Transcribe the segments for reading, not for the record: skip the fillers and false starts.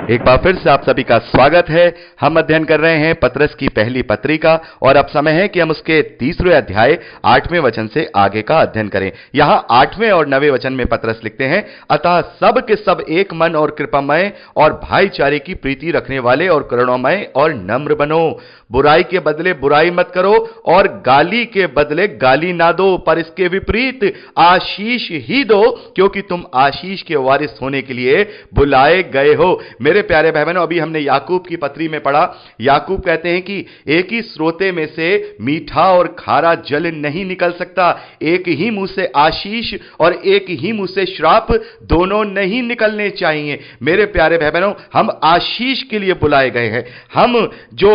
एक बार फिर से आप सभी का स्वागत है। हम अध्ययन कर रहे हैं पतरस की पहली पत्री का और अब समय है कि हम उसके 3वें अध्याय 8वें वचन से आगे का अध्ययन करें। यहां 8वें और 9वें वचन में पतरस लिखते हैं, अतः सब के सब एक मन और कृपामय और भाईचारे की प्रीति रखने वाले और करुणामय और नम्र बनो। बुराई के बदले बुराई मत करो और गाली के बदले गाली ना दो, पर इसके विपरीत आशीष ही दो, क्योंकि तुम आशीष के वारिस होने के लिए बुलाए गए हो। मेरे प्यारे भाई बहनों, अभी हमने याकूब की पत्री में पढ़ा। याकूब कहते हैं कि एक ही स्रोते में से मीठा और खारा जल नहीं निकल सकता, एक ही मुंह से आशीष और एक ही मुंह से श्राप दोनों नहीं निकलने चाहिए। मेरे प्यारे भाई बहनों, हम आशीष के लिए बुलाए गए हैं। हम जो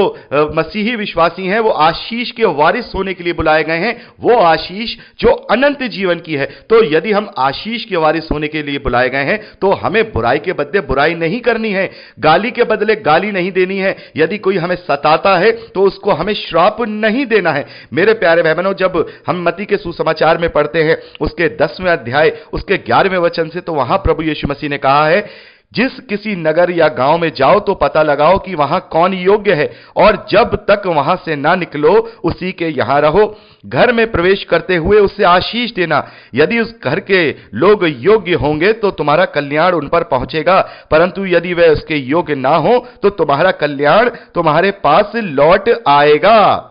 मसीही विश्वासी हैं वो आशीष के वारिस होने के लिए बुलाए गए हैं, वो आशीष जो अनंत जीवन की है। तो यदि हम आशीष के वारिस होने के लिए बुलाए गए हैं तो हमें बुराई के बदले बुराई नहीं करनी है, गाली के बदले गाली नहीं देनी है। यदि कोई हमें सताता है तो उसको हमें श्राप नहीं देना है। मेरे प्यारे भाई बहनों, जब हम मत्ती के सुसमाचार में पढ़ते हैं उसके 10वें अध्याय उसके 11वें वचन से, तो वहां प्रभु यीशु मसीह ने कहा है, जिस किसी नगर या गांव में जाओ तो पता लगाओ कि वहां कौन योग्य है, और जब तक वहां से ना निकलो उसी के यहां रहो। घर में प्रवेश करते हुए उससे आशीष देना। यदि उस घर के लोग योग्य होंगे तो तुम्हारा कल्याण उन पर पहुंचेगा, परंतु यदि वे उसके योग्य ना हो तो तुम्हारा कल्याण तुम्हारे पास लौट आएगा।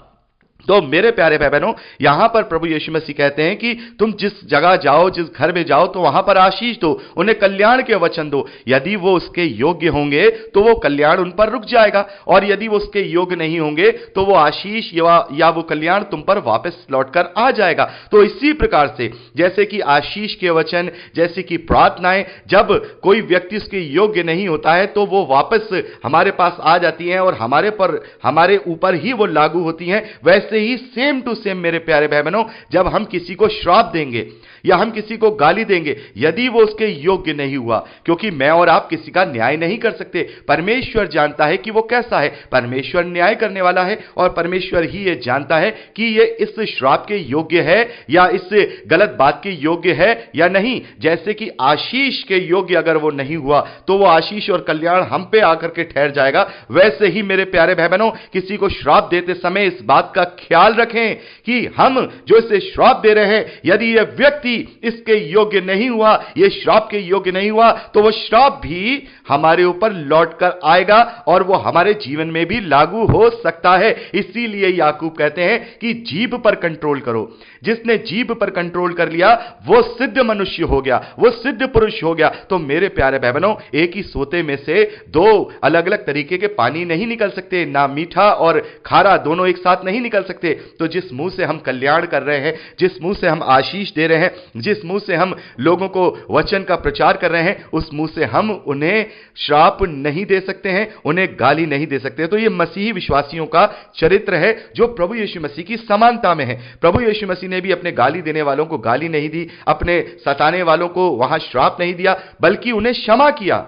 तो मेरे प्यारे भाई बहनों, यहां पर प्रभु यीशु मसीह कहते हैं कि तुम जिस जगह जाओ, जिस घर में जाओ, तो वहां पर आशीष दो, उन्हें कल्याण के वचन दो। यदि वो उसके योग्य होंगे तो वो कल्याण उन पर रुक जाएगा, और यदि वो उसके योग्य नहीं होंगे तो वो आशीष या वो कल्याण तुम पर वापस लौटकर आ जाएगा। तो इसी प्रकार से जैसे कि आशीष के वचन, जैसे कि प्रार्थनाएं, जब कोई व्यक्ति उसके योग्य नहीं होता है तो वो वापस हमारे पास आ जाती हैं और हमारे ऊपर ही वो लागू होती हैं। वैसे ही सेम टू सेम मेरे प्यारे भाई बहनों, जब हम किसी को श्राप देंगे या हम किसी को गाली देंगे, यदि वो उसके योग्य नहीं हुआ, क्योंकि मैं और आप किसी का न्याय नहीं कर सकते, परमेश्वर जानता है कि वो कैसा है, परमेश्वर न्याय करने वाला है, और परमेश्वर ही ये जानता है कि ये इस श्राप के योग्य है या इस गलत बात के योग्य है या नहीं। जैसे कि आशीष के योग्य अगर वो नहीं हुआ तो वो आशीष और कल्याण हम पे आकर के ठहर जाएगा। वैसे ही मेरे प्यारे भाई बहनों, किसी को श्राप देते समय इस बात का ख्याल रखें कि हम जो इसे श्राप दे रहे हैं, यदि यह व्यक्ति इसके योग्य नहीं हुआ, यह श्राप के योग्य नहीं हुआ, तो वह श्राप भी हमारे ऊपर लौटकर आएगा और वो हमारे जीवन में भी लागू हो सकता है। इसीलिए याकूब कहते हैं कि जीभ पर कंट्रोल करो। जिसने जीभ पर कंट्रोल कर लिया वो सिद्ध मनुष्य हो गया, वो सिद्ध पुरुष हो गया। तो मेरे प्यारे भाई बहनों, एक ही सोते में से दो अलग अलग तरीके के पानी नहीं निकल सकते, ना मीठा और खारा दोनों एक साथ नहीं निकल सकते। तो जिस मुंह से हम कल्याण कर रहे हैं, जिस मुंह से हम आशीष दे रहे हैं, जिस मुंह से हम लोगों को वचन का प्रचार कर रहे हैं, उस मुंह से हम उन्हें श्राप नहीं दे सकते हैं, उन्हें गाली नहीं दे सकते। तो यह मसीही विश्वासियों का चरित्र है जो प्रभु यीशु मसीह की समानता में है। प्रभु यीशु मसीह ने भी अपने गाली देने वालों को गाली नहीं दी, अपने सताने वालों को वहां श्राप नहीं दिया, बल्कि उन्हें क्षमा किया।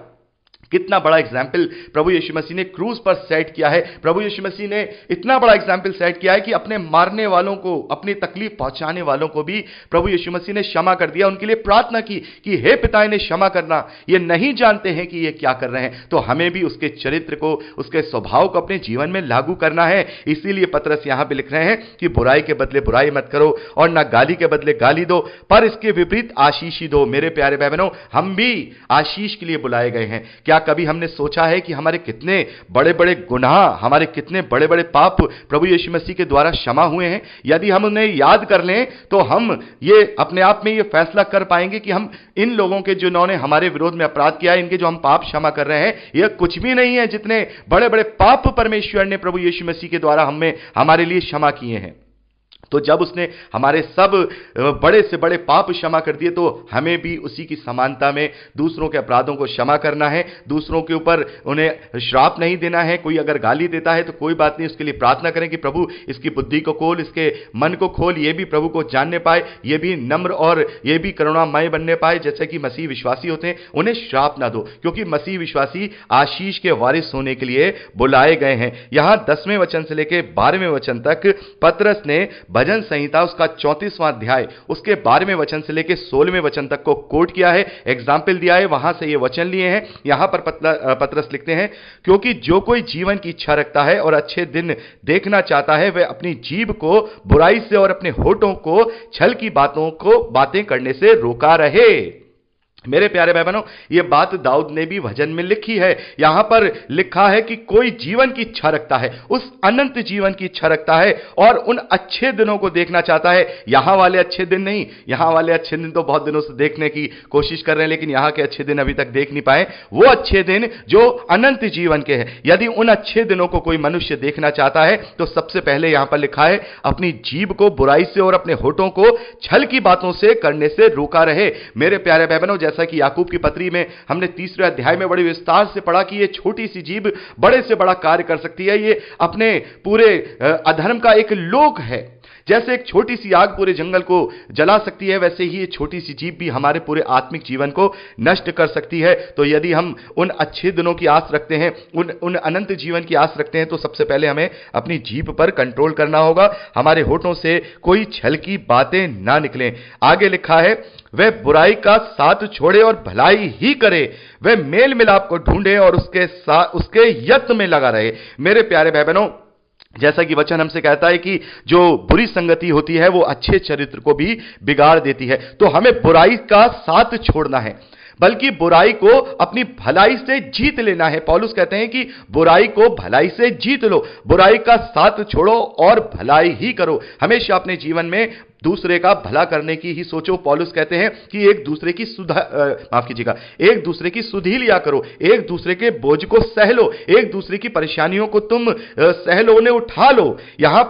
कितना बड़ा एग्जाम्पल प्रभु यीशु मसीह ने क्रूज पर सेट किया है। प्रभु यीशु मसीह ने इतना बड़ा एग्जाम्पल सेट किया है कि अपने मारने वालों को, अपनी तकलीफ पहुंचाने वालों को भी प्रभु यीशु मसीह ने क्षमा कर दिया, उनके लिए प्रार्थना की कि हे पिता इन्हें क्षमा करना, ये नहीं जानते हैं कि ये क्या कर रहे हैं। तो हमें भी उसके चरित्र को, उसके स्वभाव को अपने जीवन में लागू करना है। इसीलिए पतरस यहां पे लिख रहे हैं कि बुराई के बदले बुराई मत करो और ना गाली के बदले गाली दो, पर इसके विपरीत आशीष ही दो। मेरे प्यारे भाई बहनों, हम भी आशीष के लिए बुलाए गए हैं। क्या कभी हमने सोचा है कि हमारे कितने बड़े बड़े गुनाह, हमारे कितने बड़े बड़े पाप प्रभु यीशु मसीह के द्वारा क्षमा हुए हैं? यदि हम उन्हें याद कर लें तो हम ये अपने आप में ये फैसला कर पाएंगे कि हम इन लोगों के जिन्होंने हमारे विरोध में अपराध किया है, इनके जो हम पाप क्षमा कर रहे हैं, यह कुछ भी नहीं है जितने बड़े बड़े पाप परमेश्वर ने प्रभु यीशु मसीह के द्वारा हमारे लिए क्षमा किए हैं। तो जब उसने हमारे सब बड़े से बड़े पाप क्षमा कर दिए, तो हमें भी उसी की समानता में दूसरों के अपराधों को क्षमा करना है, दूसरों के ऊपर उन्हें श्राप नहीं देना है। कोई अगर गाली देता है तो कोई बात नहीं, उसके लिए प्रार्थना करें कि प्रभु इसकी बुद्धि को खोल, इसके मन को खोल, ये भी प्रभु को जानने पाए, ये भी नम्र और ये भी करुणामय बनने पाए जैसे कि मसीह विश्वासी होते हैं। उन्हें श्राप ना दो, क्योंकि मसीह विश्वासी आशीष के वारिस होने के लिए बुलाए गए हैं। यहां 10वें वचन से लेकर 12वें वचन तक पतरस ने भजन संहिता उसका 34वां अध्याय उसके 12वें वचन से लेकर 16वें वचन तक को कोट किया है, एग्जाम्पल दिया है, वहां से ये वचन लिए हैं। यहां पर पतरस लिखते हैं, क्योंकि जो कोई जीवन की इच्छा रखता है और अच्छे दिन देखना चाहता है, वह अपनी जीभ को बुराई से और अपने होठों को छल की बातें करने से रोका रहे। मेरे प्यारे भाई बहनों, यह बात दाऊद ने भी भजन में लिखी है। यहां पर लिखा है कि कोई जीवन की इच्छा रखता है, उस अनंत जीवन की इच्छा रखता है और उन अच्छे दिनों को देखना चाहता है। यहां वाले अच्छे दिन नहीं, यहां वाले अच्छे दिन तो बहुत दिनों से देखने की कोशिश कर रहे हैं, लेकिन यहां के अच्छे दिन अभी तक देख नहीं पाए। वो अच्छे दिन जो अनंत जीवन के हैं, यदि उन अच्छे दिनों को कोई मनुष्य देखना चाहता है तो सबसे पहले यहां पर लिखा है, अपनी जीभ को बुराई से और अपने होठों को छल की बातों से करने से रोका रहे। मेरे प्यारे भाई बहनों, जैसा कि याकूब की पत्री में हमने 3रे अध्याय में बड़े विस्तार से पढ़ा कि ये छोटी सी जीभ बड़े से बड़ा कार्य कर सकती है। ये अपने पूरे अधर्म का एक लोक है। जैसे एक छोटी सी आग पूरे जंगल को जला सकती है, वैसे ही ये छोटी सी जीभ भी हमारे पूरे आत्मिक जीवन को नष्ट कर सकती है। तो यदि हम उन अच्छे दिनों की आस रखते हैं, उन अनंत जीवन की आस रखते हैं, तो सबसे पहले हमें अपनी जीभ पर कंट्रोल करना होगा, हमारे होठों से कोई छल की बातें ना निकलें। आगे लिखा है, वह बुराई का साथ छोड़े और भलाई ही करे, वह मेल मिलाप को ढूंढे और उसके यत्न में लगा रहे। मेरे प्यारे भाई बहनों, जैसा कि वचन हमसे कहता है कि जो बुरी संगति होती है वो अच्छे चरित्र को भी बिगाड़ देती है। तो हमें बुराई का साथ छोड़ना है, बल्कि बुराई को अपनी भलाई से जीत लेना है। पौलुस कहते हैं कि बुराई को भलाई से जीत लो, बुराई का साथ छोड़ो और भलाई ही करो। हमेशा अपने जीवन में दूसरे का भला करने की ही सोचो। पौलुस कहते हैं कि एक दूसरे की एक दूसरे की सुधि लिया करो, एक दूसरे के बोझ को सह लो, एक दूसरे की परेशानियों को तुम सह लो, उन्हें उठा लो। यहां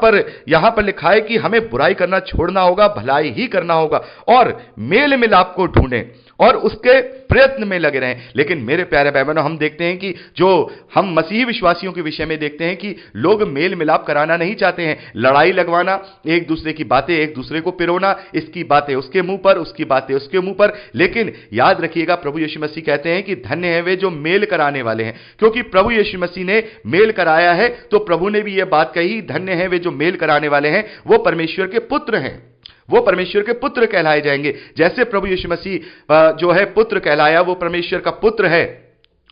पर लिखा है कि हमें बुराई करना छोड़ना होगा, भलाई ही करना होगा और मेल मिलाप को ढूंढें और उसके प्रयत्न में लगे रहें। लेकिन मेरे प्यारे भाई बहनों, हम देखते हैं कि जो हम मसीही विश्वासियों के विषय में देखते हैं कि लोग मेल मिलाप कराना नहीं चाहते हैं, लड़ाई लगवाना, एक दूसरे की बातें एक दूसरे को पिरोना, इसकी बातें उसके मुंह पर, उसकी बातें उसके मुंह पर। लेकिन याद रखिएगा, प्रभु यीशु मसीह कहते हैं कि धन्य है वे जो मेल कराने वाले हैं, क्योंकि प्रभु यीशु मसीह ने मेल कराया है। तो प्रभु ने भी यह बात कही, धन्य है वे जो मेल कराने वाले हैं, वो परमेश्वर के पुत्र हैं, वो परमेश्वर के पुत्र कहलाए जाएंगे। जैसे प्रभु यीशु मसीह जो है पुत्र कहलाया, वो परमेश्वर का पुत्र है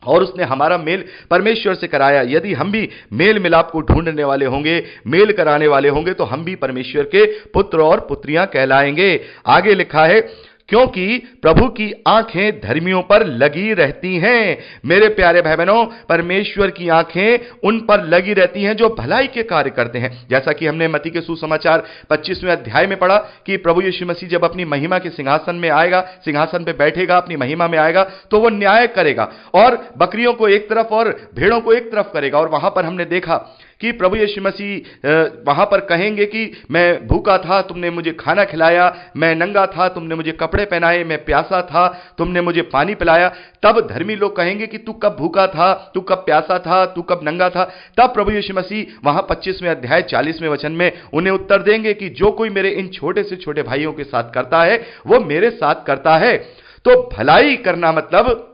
और उसने हमारा मेल परमेश्वर से कराया। यदि हम भी मेल मिलाप को ढूंढने वाले होंगे, मेल कराने वाले होंगे, तो हम भी परमेश्वर के पुत्र और पुत्रियां कहलाएंगे। आगे लिखा है, क्योंकि प्रभु की आंखें धर्मियों पर लगी रहती हैं। मेरे प्यारे भाई बहनों, परमेश्वर की आंखें उन पर लगी रहती हैं जो भलाई के कार्य करते हैं। जैसा कि हमने मत्ती के सुसमाचार 25वें अध्याय में पढ़ा कि प्रभु यीशु मसीह जब अपनी महिमा के सिंहासन में आएगा, सिंहासन पे बैठेगा, अपनी महिमा में आएगा, तो वो न्याय करेगा और बकरियों को एक तरफ और भेड़ों को एक तरफ करेगा। और वहां पर हमने देखा कि प्रभु यीशु मसीह वहां पर कहेंगे कि मैं भूखा था, तुमने मुझे खाना खिलाया, मैं नंगा था, तुमने मुझे कपड़े पहनाए, मैं प्यासा था, तुमने मुझे पानी पिलाया। तब धर्मी लोग कहेंगे कि तू कब भूखा था, तू कब प्यासा था, तू कब नंगा था। तब प्रभु यीशु मसीह वहां 25वें अध्याय 40वें वचन में उन्हें उत्तर देंगे कि जो कोई मेरे इन छोटे से छोटे भाइयों के साथ करता है, वो मेरे साथ करता है। तो भलाई करना मतलब,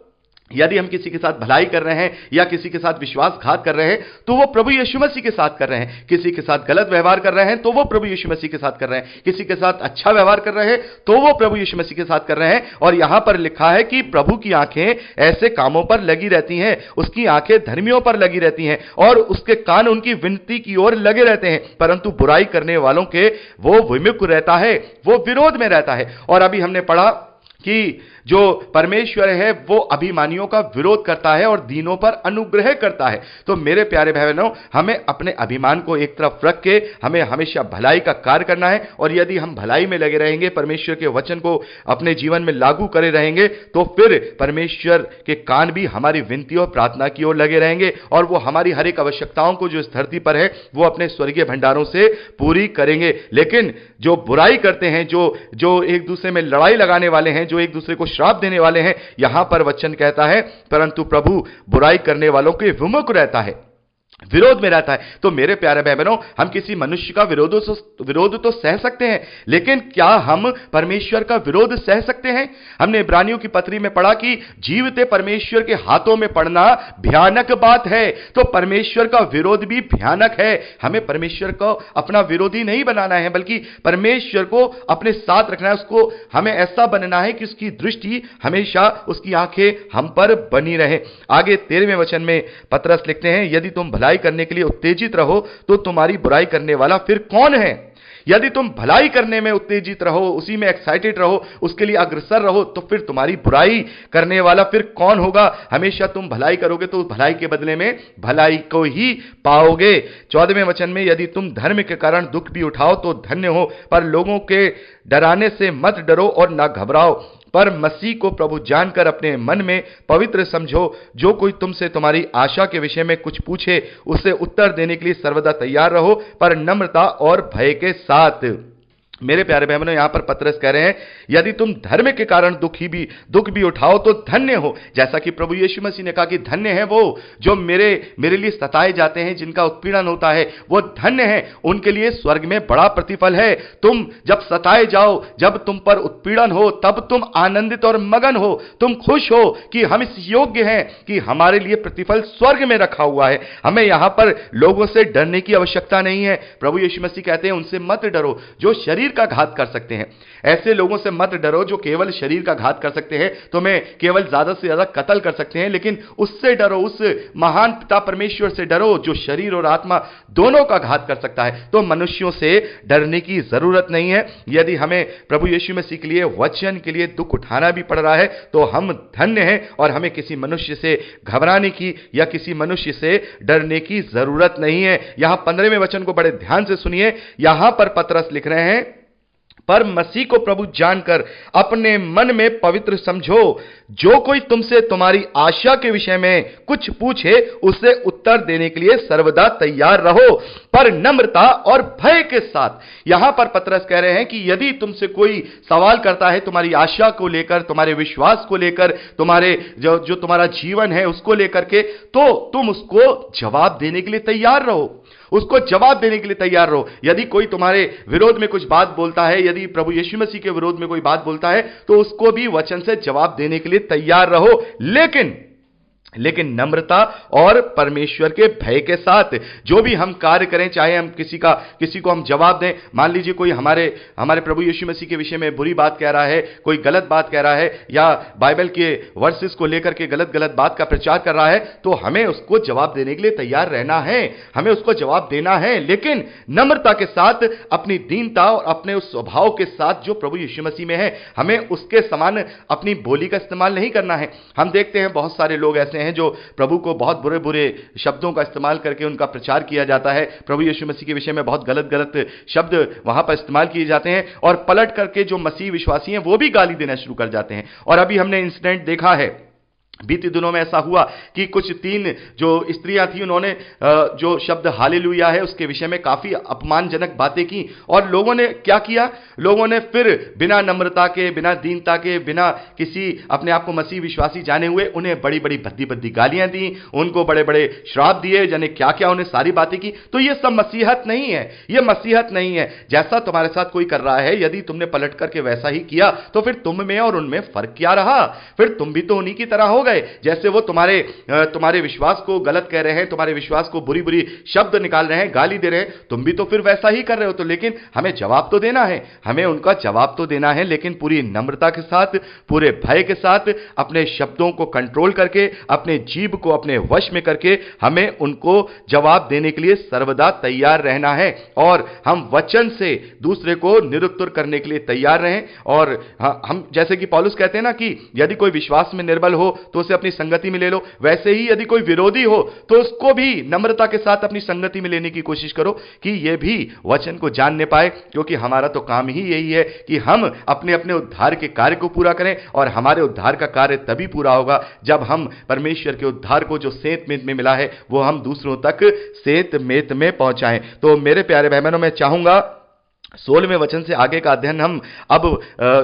यदि हम किसी के साथ भलाई कर रहे हैं या किसी के साथ विश्वासघात कर रहे हैं, तो वो प्रभु यीशु मसीह के साथ कर रहे हैं। किसी के साथ गलत व्यवहार कर रहे हैं, तो वो प्रभु यीशु मसीह के साथ कर रहे हैं। किसी के साथ अच्छा व्यवहार कर रहे हैं, तो वो प्रभु यीशु मसीह के साथ कर रहे हैं। और यहां पर लिखा है कि प्रभु की आंखें ऐसे कामों पर लगी रहती हैं, उसकी आंखें धर्मियों पर लगी रहती हैं और उसके कान उनकी विनती की ओर लगे रहते हैं, परंतु बुराई करने वालों के वो विमुख रहता है, वो विरोध में रहता है। और अभी हमने पढ़ा कि जो परमेश्वर है वो अभिमानियों का विरोध करता है और दीनों पर अनुग्रह करता है। तो मेरे प्यारे भाई बहनों, हमें अपने अभिमान को एक तरफ रख के हमें हमेशा भलाई का कार्य करना है। और यदि हम भलाई में लगे रहेंगे, परमेश्वर के वचन को अपने जीवन में लागू करे रहेंगे, तो फिर परमेश्वर के कान भी हमारी विनती और प्रार्थना की ओर लगे रहेंगे और वो हमारी हर एक आवश्यकताओं को जो इस धरती पर है वो अपने स्वर्गीय भंडारों से पूरी करेंगे। लेकिन जो बुराई करते हैं, जो एक दूसरे में लड़ाई लगाने वाले हैं, जो एक दूसरे को श्राप देने वाले हैं, यहां पर वचन कहता है परंतु प्रभु बुराई करने वालों के विमुख रहता है। विरोध में रहता है। तो मेरे प्यारे भाई बहनों, हम किसी मनुष्य का विरोध तो सह सकते हैं, लेकिन क्या हम परमेश्वर का विरोध सह सकते हैं? हमने इब्रानियों की पत्री में पढ़ा कि जीवते परमेश्वर के हाथों में पड़ना भयानक बात है। तो परमेश्वर का विरोध भी भयानक है। हमें परमेश्वर को अपना विरोधी नहीं बनाना है, बल्कि परमेश्वर को अपने साथ रखना है। उसको हमें ऐसा बनना है कि उसकी दृष्टि हमेशा, उसकी आंखें हम पर बनी रहे। आगे 13वें वचन में पतरस लिखते हैं, यदि तुम भलाई करने के लिए उत्तेजित रहो तो तुम्हारी बुराई करने वाला फिर कौन है? यदि तुम भलाई करने में उत्तेजित रहो, उसी में एक्साइटेड रहो, उसके लिए अग्रसर रहो, तो फिर तुम्हारी बुराई करने वाला फिर कौन होगा? हमेशा तुम भलाई करोगे तो भलाई के बदले में भलाई को ही पाओगे। 14वें वचन में, यदि तुम धर्म के कारण दुख भी उठाओ तो धन्य हो, पर लोगों के डराने से मत डरो और ना घबराओ, पर मसीह को प्रभु जानकर अपने मन में पवित्र समझो। जो कोई तुमसे तुम्हारी आशा के विषय में कुछ पूछे, उसे उत्तर देने के लिए सर्वदा तैयार रहो, पर नम्रता और भय के साथ। मेरे प्यारे बहनों, यहां पर पतरस कह रहे हैं, यदि तुम धर्म के कारण दुख भी उठाओ तो धन्य हो। जैसा कि प्रभु यीशु मसीह ने कहा कि धन्य है वो जो मेरे लिए सताए जाते हैं, जिनका उत्पीड़न होता है, वो धन्य है, उनके लिए स्वर्ग में बड़ा प्रतिफल है। तुम जब सताए जाओ, जब तुम पर उत्पीड़न हो, तब तुम आनंदित और मगन हो, तुम खुश हो कि हम इस योग्य हैं कि हमारे लिए प्रतिफल स्वर्ग में रखा हुआ है। हमें यहां पर लोगों से डरने की आवश्यकता नहीं है। प्रभु यीशु मसीह कहते हैं, उनसे मत डरो जो शरीर का घात कर सकते हैं। ऐसे लोगों से मत डरो जो केवल शरीर का घात कर सकते हैं, तुम्हें केवल ज्यादा से ज्यादा कत्ल कर सकते हैं, लेकिन उससे डरो, उस महान पिता परमेश्वर से डरो जो शरीर और आत्मा दोनों का घात कर सकता है। तो मनुष्यों से डरने की जरूरत नहीं है। यदि हमें प्रभु यीशु मसीह के लिए, वचन के लिए दुख उठाना भी पड़ रहा है, तो हम धन्य हैं और हमें किसी मनुष्य से घबराने की या किसी मनुष्य से डरने की जरूरत नहीं है। यहां 15वें वचन को बड़े ध्यान से सुनिए। यहां पर पतरस लिख रहे हैं, पर मसीह को प्रभु जानकर अपने मन में पवित्र समझो। जो कोई तुमसे तुम्हारी आशा के विषय में कुछ पूछे, उसे उत्तर देने के लिए सर्वदा तैयार रहो, पर नम्रता और भय के साथ। यहां पर पतरस कह रहे हैं कि यदि तुमसे कोई सवाल करता है तुम्हारी आशा को लेकर, तुम्हारे विश्वास को लेकर, तुम्हारे जो तुम्हारा जीवन है उसको लेकर के, तो तुम उसको जवाब देने के लिए तैयार रहो, उसको जवाब देने के लिए तैयार रहो। यदि कोई तुम्हारे विरोध में कुछ बात बोलता है, यदि प्रभु यीशु मसीह के विरोध में कोई बात बोलता है, तो उसको भी वचन से जवाब देने के लिए तैयार रहो, लेकिन नम्रता और परमेश्वर के भय के साथ। जो भी हम कार्य करें, चाहे हम किसी को हम जवाब दें, मान लीजिए कोई हमारे प्रभु यीशु मसीह के विषय में बुरी बात कह रहा है, कोई गलत बात कह रहा है, या बाइबल के वर्सेस को लेकर के गलत बात का प्रचार कर रहा है, तो हमें उसको जवाब देने के लिए तैयार रहना है, हमें उसको जवाब देना है, लेकिन नम्रता के साथ, अपनी दीनता और अपने उस स्वभाव के साथ जो प्रभु यीशु मसीह में है। हमें उसके समान अपनी बोली का इस्तेमाल नहीं करना है। हम देखते हैं बहुत सारे लोग ऐसे हैं जो प्रभु को बहुत बुरे शब्दों का इस्तेमाल करके उनका प्रचार किया जाता है। प्रभु यीशु मसीह के विषय में बहुत गलत शब्द वहां पर इस्तेमाल किए जाते हैं, और पलट करके जो मसीह विश्वासी हैं वो भी गाली देना शुरू कर जाते हैं। और अभी हमने इंसिडेंट देखा है, बीते दिनों में ऐसा हुआ कि कुछ 3 जो स्त्रियां थी, उन्होंने जो शब्द हालेलुया है उसके विषय में काफी अपमानजनक बातें की, और लोगों ने क्या किया, लोगों ने फिर बिना नम्रता के, बिना दीनता के, बिना किसी अपने आप को मसीह विश्वासी जाने हुए उन्हें बड़ी बड़ी भद्दी गालियां दी, उनको बड़े बड़े श्राप दिए, जाने क्या क्या उन्हें सारी बातें की। तो ये सब मसीहत नहीं है, ये मसीहत नहीं है। जैसा तुम्हारे साथ कोई कर रहा है, यदि तुमने पलट करके वैसा ही किया, तो फिर तुम में और उनमें फर्क क्या रहा? फिर तुम भी तो उन्हीं की तरह हो गए। जैसे वो तुम्हारे विश्वास को गलत कह रहे हैं, तुम्हारे विश्वास को बुरी शब्द निकाल रहे हैं, गाली दे रहे हैं, तुम भी तो फिर वैसा ही कर रहे हो। तो लेकिन हमें जवाब तो देना है, हमें उनका जवाब तो देना है, लेकिन पूरी नम्रता के साथ, पूरे भय के साथ, अपने शब्दों को कंट्रोल करके, अपने जीभ को अपने वश में करके हमें उनको जवाब देने के लिए सर्वदा तैयार रहना है। और हम वचन से दूसरे को निरुत्तर करने के लिए तैयार रहें। और हम जैसे कि पौलुस कहते हैं ना कि यदि कोई विश्वास में निर्बल हो तो उसे अपनी संगति में ले लो, वैसे ही यदि कोई विरोधी हो तो उसको भी नम्रता के साथ अपनी संगति में लेने की कोशिश करो कि यह भी वचन को जानने पाए, क्योंकि हमारा तो काम ही यही है कि हम अपने अपने उद्धार के कार्य को पूरा करें। और हमारे उद्धार का कार्य तभी पूरा होगा जब हम परमेश्वर के उद्धार को जो सेंत मेत में मिला है वो हम दूसरों तक सेंत मेत में पहुंचाएं। तो मेरे प्यारे भाई बहनों, मैं चाहूंगा 16वें वचन से आगे का अध्ययन हम अब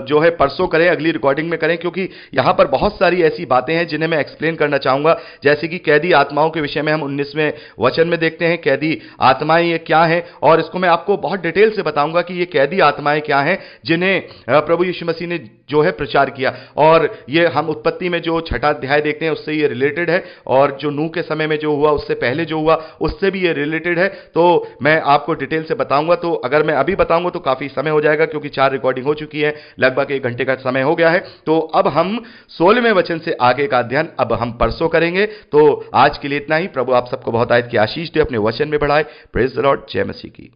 जो है परसों करें, अगली रिकॉर्डिंग में करें, क्योंकि यहां पर बहुत सारी ऐसी बातें हैं जिन्हें मैं एक्सप्लेन करना चाहूंगा। जैसे कि कैदी आत्माओं के विषय में हम 19वें वचन में देखते हैं कैदी आत्माएं ये क्या हैं, और इसको मैं आपको बहुत डिटेल से बताऊंगा कि ये कैदी आत्माएं क्या हैं जिन्हें प्रभु यीशु मसीह ने जो है प्रचार किया। और ये हम उत्पत्ति में जो 6ठा अध्याय देखते हैं उससे ये रिलेटेड है, और जो नूह के समय में जो हुआ उससे पहले जो हुआ उससे भी ये रिलेटेड है। तो मैं आपको डिटेल से बताऊंगा। तो अगर मैं अभी बताऊंगा तो काफी समय हो जाएगा, क्योंकि 4 रिकॉर्डिंग हो चुकी है, लगभग 1 घंटे का समय हो गया है। तो अब हम 16वें वचन से आगे का अध्ययन अब हम परसों करेंगे। तो आज के लिए इतना ही। प्रभु आप सबको बहुत आयत की आशीष दे, अपने वचन में बढ़ाए। Praise the Lord. जय मसीह की।